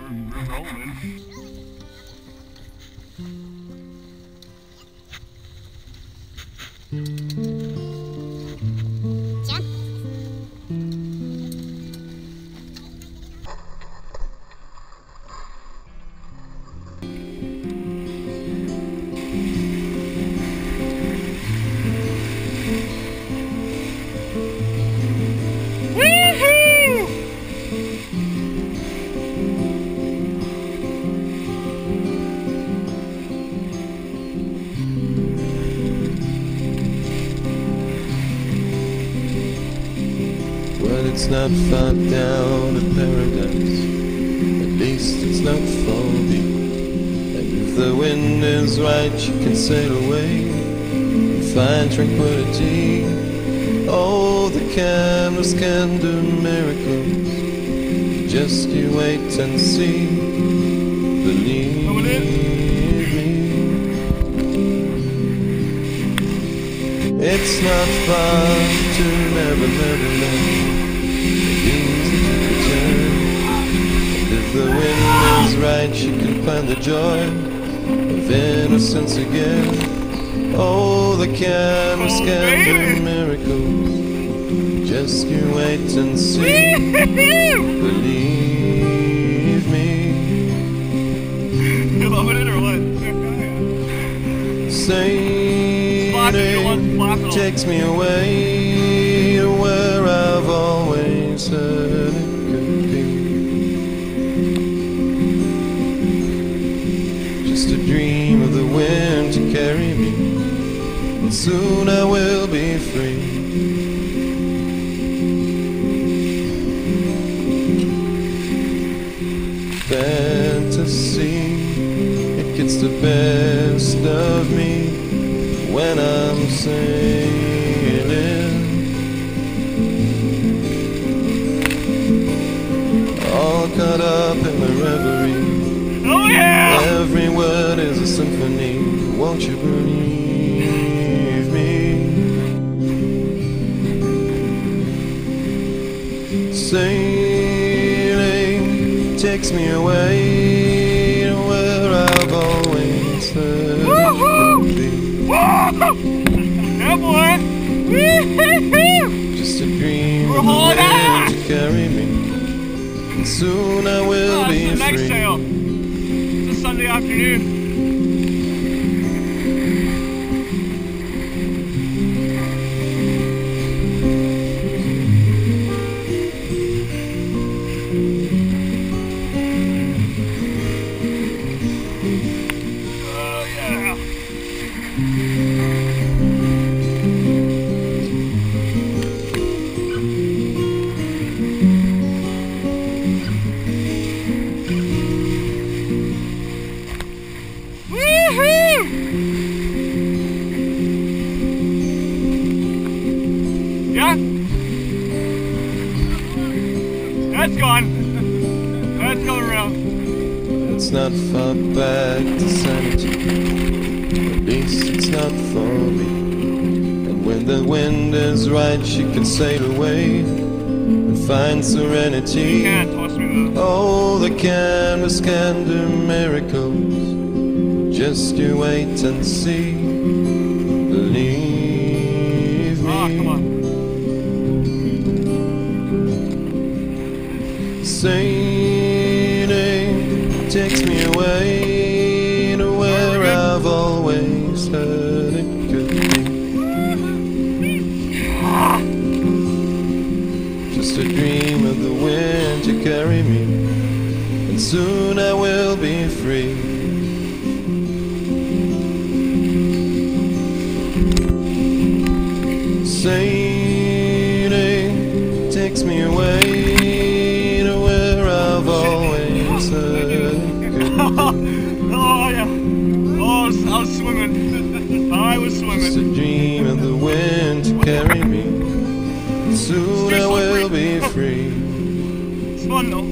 we're rolling. Well, it's not far down to paradise, at least it's not far deep. And if the wind is right, you can sail away and find tranquility. Oh, the canvas can do miracles, just you wait and see. Believe me. It's not far to Never Land. If the wind is right, you can find the joy of innocence again. Oh, the canvas can do miracles, just you wait and see. Believe me. You loving it or what? Sailing takes me away to where I've always heard it. A dream of the wind to carry me, and soon I will be free. Fantasy, it gets the best of me when I'm sailing, all caught up in my reverie. Oh yeah! Every word is a symphony. Won't you believe me? Sailing takes me away to where I've always heard it could be. Yeah, boy! Just a dream of the wind to carry me, and soon I will be free. Next sail. Sunday afternoon. Yeah. Yeah? That's gone. That's going around. It's not far back to sanity, at least it's not for me. And when the wind is right, she can sail away and find serenity. You can't toss me though. Oh, the canvas can do miracles, just you wait and see. Believe me. Ah, come on. Sailing takes me away to where I've always heard it could be. Just a dream of the wind to carry me, and soon I will be free. Sailing takes me away to where I've always heard it could be. Oh yeah. Oh, I was swimming. I was swimming. Just a dream of the wind to carry me, and soon I will be free. It's fun though.